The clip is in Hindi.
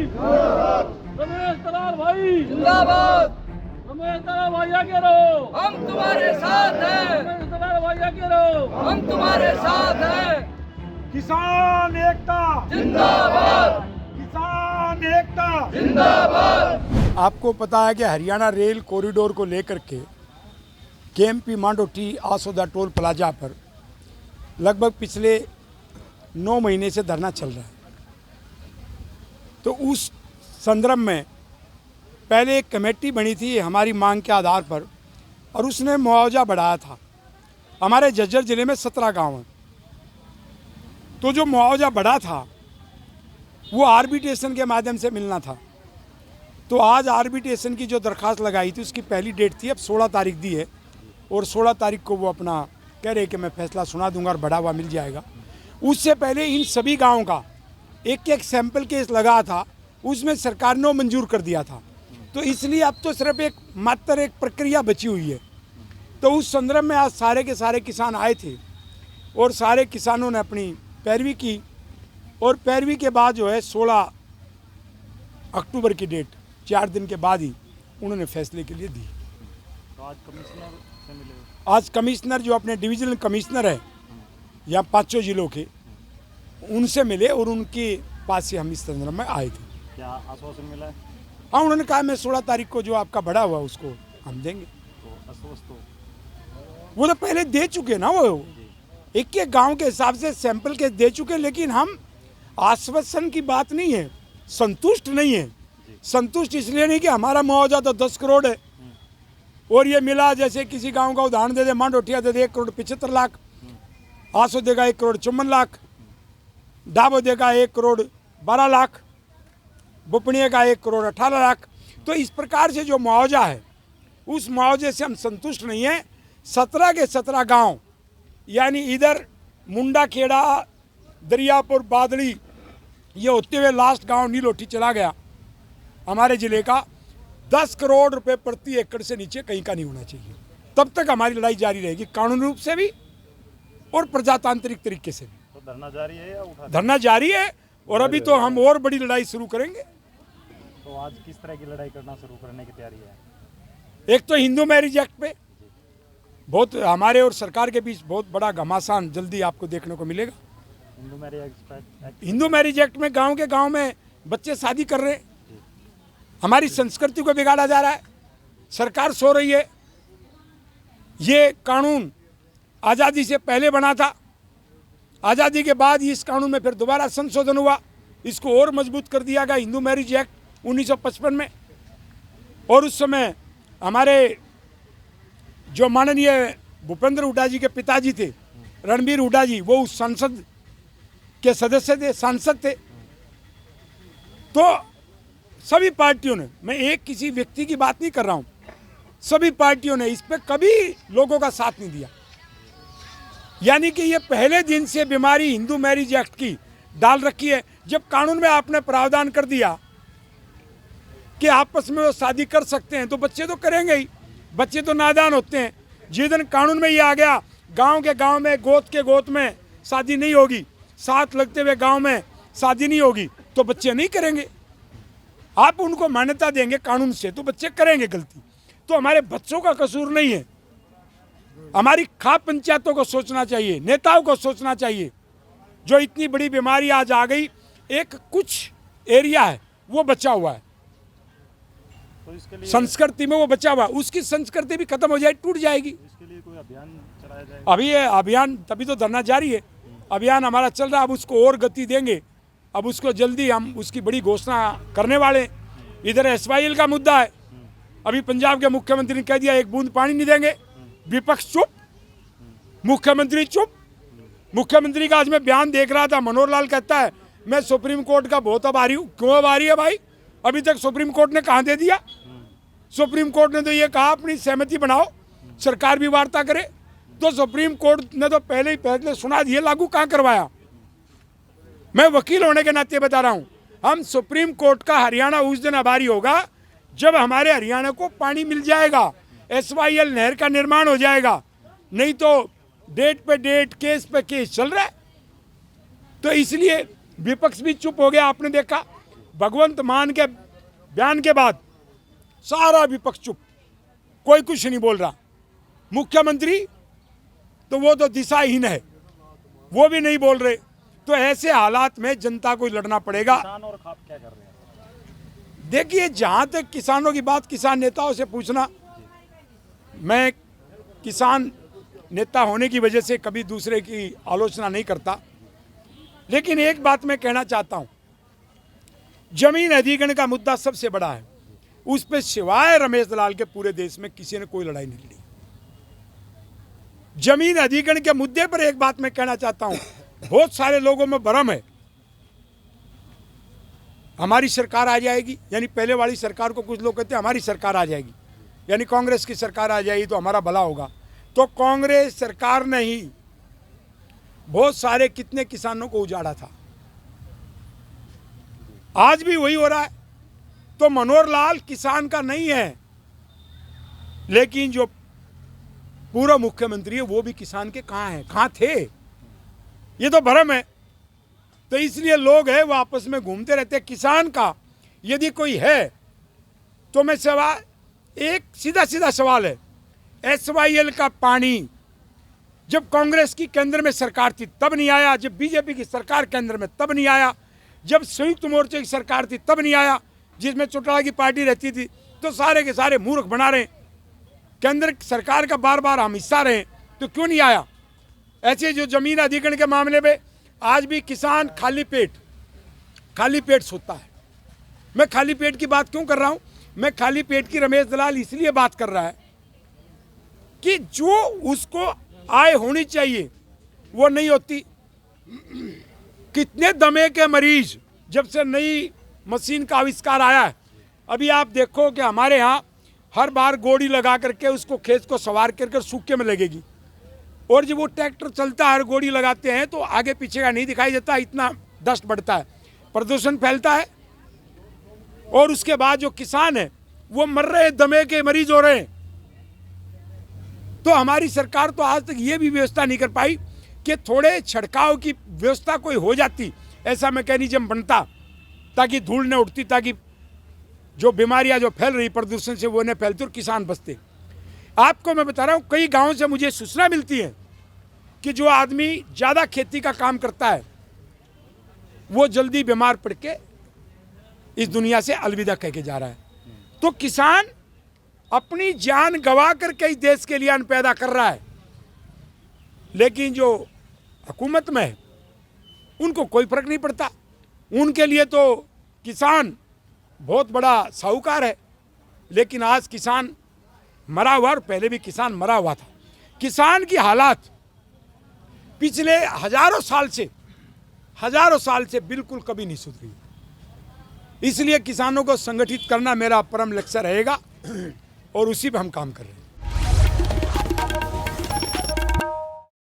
रमेश दलाल भाई जिंदाबाद। रमेश दलाल भाई आगे रहो, हम तुम्हारे साथ हैं, रमेश दलाल भाई आगे रहो। हम तुम्हारे साथ हैं। किसान एकता जिंदाबाद। किसान एकता जिंदाबाद। आपको पता है कि हरियाणा रेल कॉरिडोर को लेकर के केएमपी मांडोटी आसोदा टोल प्लाजा पर लगभग पिछले 9 महीने से धरना चल रहा है। तो उस संदर्भ में पहले एक कमेटी बनी थी हमारी मांग के आधार पर और उसने मुआवजा बढ़ाया था। हमारे झज्जर ज़िले में 17 गांव हैं, तो जो मुआवजा बढ़ा था वो आर्बिट्रेशन के माध्यम से मिलना था। तो आज आर्बिट्रेशन की जो दरख्वास्त लगाई थी उसकी पहली डेट थी, अब 16 तारीख दी है और 16 तारीख को वो अपना कह रहे कि मैं फैसला सुना दूंगा और बढ़ा हुआ मिल जाएगा। उससे पहले इन सभी गाँवों का एक एक सैंपल केस लगा था, उसमें सरकार ने मंजूर कर दिया था। तो इसलिए अब तो सिर्फ मात्र एक प्रक्रिया बची हुई है। तो उस संदर्भ में आज सारे के सारे किसान आए थे और सारे किसानों ने अपनी पैरवी की और पैरवी के बाद जो है 16 अक्टूबर की डेट 4 दिन के बाद ही उन्होंने फैसले के लिए दी। तो आज कमिश्नर से मिले, आज कमिश्नर जो अपने डिविजनल कमिश्नर है या 5 जिलों के, उनसे मिले और उनके पास से हम इस संदर्भ में आए थे। क्या आश्वासन मिला है? हाँ, उन्होंने कहा मैं 16 तारीख को जो आपका बढ़ा हुआ उसको हम देंगे। तो आश्वस्त हो? वो तो पहले दे चुके ना, वो एक एक गांव के हिसाब से सैंपल के दे चुके, लेकिन हम आश्वासन की बात नहीं है, संतुष्ट नहीं है। संतुष्ट इसलिए नहीं कि हमारा मुआवजा तो 10 करोड़ है और ये मिला, जैसे किसी गांव का उदाहरण दे दे, मांडोटिया दे दे 1 करोड़ 75 लाख, आसो देगा 1 करोड़ 54 लाख, डाबो देगा 1 करोड़ 12 लाख, बुपणिया का 1 करोड़ 18 लाख। तो इस प्रकार से जो मुआवजा है उस मुआवजे से हम संतुष्ट नहीं हैं। 17 के 17 गांव, यानी इधर मुंडा खेड़ा, दरियापुर, बादली, ये होते हुए लास्ट गांव नीलोठी चला गया हमारे ज़िले का, 10 करोड़ रुपए प्रति एकड़ से नीचे कहीं का नहीं होना चाहिए। तब तक हमारी लड़ाई जारी रहेगी, कानूनी रूप से भी और प्रजातांत्रिक तरीके से भी। तो धरना जारी है या उठा? धरना जारी है और अभी तो हम और बड़ी लड़ाई शुरू करेंगे। तो आज किस तरह की लड़ाई करना शुरू करने की तैयारी है? एक तो हिंदू मैरिज एक्ट पे बहुत हमारे और सरकार के बीच बहुत बड़ा घमासान जल्दी आपको देखने को मिलेगा। Hindu marriage act, Hindu marriage act में गांव के गांव में बच्चे शादी कर रहे हैं, हमारी संस्कृति को बिगाड़ा जा रहा है, सरकार सो रही है। ये कानून आज़ादी से पहले बना था, आज़ादी के बाद इस कानून में फिर दोबारा संशोधन हुआ, इसको और मजबूत कर दिया गया हिंदू मैरिज एक्ट 1955 में। और उस समय हमारे जो माननीय भूपेंद्र हुड्डा जी के पिताजी थे, रणबीर हुड्डा जी, वो उस संसद के सदस्य थे, सांसद थे। तो सभी पार्टियों ने, मैं एक किसी व्यक्ति की बात नहीं कर रहा हूँ, सभी पार्टियों ने इस पर कभी लोगों का साथ नहीं दिया। यानी कि ये पहले दिन से बीमारी हिंदू मैरिज एक्ट की डाल रखी है। जब कानून में आपने प्रावधान कर दिया कि आपस में वो शादी कर सकते हैं तो बच्चे तो करेंगे ही, बच्चे तो नादान होते हैं। जिस दिन कानून में ये आ गया गांव के गांव में गोद के गोद में शादी नहीं होगी, साथ लगते हुए गांव में शादी नहीं होगी, तो बच्चे नहीं करेंगे। आप उनको मान्यता देंगे कानून से तो बच्चे करेंगे गलती। तो हमारे बच्चों का कसूर नहीं है, हमारी खाप पंचायतों को सोचना चाहिए, नेताओं को सोचना चाहिए। जो इतनी बड़ी बीमारी आज आ गई, एक कुछ एरिया है वो बचा हुआ है, तो इसके लिए संस्कृति में वो बचा हुआ, उसकी संस्कृति भी खत्म हो जाए, टूट जाएगी। इसके लिए कोई अभियान चलाया जाएगा? अभी ये अभियान, तभी तो धरना जारी है, अभियान हमारा चल रहा है। अब उसको और गति देंगे, अब उसको जल्दी हम उसकी बड़ी घोषणा करने वाले हैं। इधर SYL का मुद्दा है, अभी पंजाब के मुख्यमंत्री ने कह दिया 1 बूंद पानी नहीं देंगे, विपक्ष चुप, मुख्यमंत्री चुप। मुख्यमंत्री का आज मैं बयान देख रहा था, मनोहर लाल कहता है मैं सुप्रीम कोर्ट का बहुत आभारी हूँ। क्यों आभारी है भाई? अभी तक सुप्रीम कोर्ट ने कहाँ दे दिया? सुप्रीम कोर्ट ने तो ये कहा अपनी सहमति बनाओ, सरकार भी वार्ता करे। तो सुप्रीम कोर्ट ने तो पहले ही फैसले सुना दिए, लागू कहाँ करवाया? मैं वकील होने के नाते बता रहा हूँ, हम सुप्रीम कोर्ट का हरियाणा उस दिन आभारी होगा जब हमारे हरियाणा को पानी मिल जाएगा, SYL नहर का निर्माण हो जाएगा। नहीं तो डेट पे डेट, केस पे केस चल रहा है। तो इसलिए विपक्ष भी चुप हो गया, आपने देखा। भगवंत मान के बयान के बाद सारा विपक्ष चुप, कोई कुछ नहीं बोल रहा। मुख्यमंत्री तो वो तो दिशाहीन है, वो भी नहीं बोल रहे। तो ऐसे हालात में जनता को लड़ना पड़ेगा। किसान और खाप क्या कर रहे हैं? देखिए, जहां तक किसानों की बात, किसान नेताओं से पूछना। मैं किसान नेता होने की वजह से कभी दूसरे की आलोचना नहीं करता, लेकिन एक बात मैं कहना चाहता हूं, जमीन अधिग्रहण का मुद्दा सबसे बड़ा है। उस पर सिवाय रमेश दलाल के पूरे देश में किसी ने कोई लड़ाई नहीं लड़ी। जमीन अधिग्रहण के मुद्दे पर एक बात मैं कहना चाहता हूं, बहुत सारे लोगों में भ्रम है हमारी सरकार आ जाएगी, यानी पहले वाली सरकार को कुछ लोग कहते हैं हमारी सरकार आ जाएगी, यानी कांग्रेस की सरकार आ जाएगी तो हमारा भला होगा। तो कांग्रेस सरकार ने ही बहुत सारे कितने किसानों को उजाड़ा था, आज भी वही हो रहा है। तो मनोहर लाल किसान का नहीं है, लेकिन जो पूर्व मुख्यमंत्री है वो भी किसान के कहाँ हैं, कहाँ थे, ये तो भ्रम है। तो इसलिए लोग हैं वो आपस में घूमते रहते हैं। किसान का यदि कोई है तो मैं सवाल, एक सीधा सीधा सवाल है, SYL का पानी जब कांग्रेस की केंद्र में सरकार थी तब नहीं आया, जब बीजेपी की सरकार केंद्र में तब नहीं आया, जब संयुक्त मोर्चे की सरकार थी तब नहीं आया, जिसमें चौटाला की पार्टी रहती थी। तो सारे के सारे मूर्ख बना रहे हैं, केंद्र सरकार का बार बार हम हिस्सा रहे, तो क्यों नहीं आया। ऐसे जो जमीन अधिग्रहण के मामले में आज भी किसान खाली पेट सोता है। मैं खाली पेट की बात क्यों कर रहा हूं, मैं खाली पेट की रमेश दलाल इसलिए बात कर रहा है कि जो उसको आय होनी चाहिए वो नहीं होती। कितने दमे के मरीज, जब से नई मशीन का आविष्कार आया है, अभी आप देखो कि हमारे यहाँ हर बार गोड़ी लगा करके उसको खेत को सवार करके सूखे में लगेगी, और जब वो ट्रैक्टर चलता है और गोड़ी लगाते हैं तो आगे पीछे का नहीं दिखाई देता, इतना डस्ट बढ़ता है, प्रदूषण फैलता है। और उसके बाद जो किसान है वो मर रहे, दमे के मरीज हो रहे हैं। तो हमारी सरकार तो आज तक ये भी व्यवस्था नहीं कर पाई कि थोड़े छिड़काव की व्यवस्था कोई हो जाती, ऐसा मैकेनिज्म बनता ताकि धूल न उठती, ताकि जो बीमारियां जो फैल रही प्रदूषण से वो न फैलती और किसान बचते। आपको मैं बता रहा हूँ, कई गांवों से मुझे सूचना मिलती है कि जो आदमी ज़्यादा खेती का काम करता है वो जल्दी बीमार पड़ के इस दुनिया से अलविदा कह के जा रहा है। तो किसान अपनी जान गंवा करके इस देश के लिए अन्न पैदा कर रहा है, लेकिन जो हुकूमत में है उनको कोई फर्क नहीं पड़ता। उनके लिए तो किसान बहुत बड़ा साहूकार है, लेकिन आज किसान मरा हुआ, और पहले भी किसान मरा हुआ था। किसान की हालात पिछले हजारों साल से बिल्कुल कभी नहीं सुधरी। इसलिए किसानों को संगठित करना मेरा परम लक्ष्य रहेगा और उसी पर हम काम कर रहे हैं।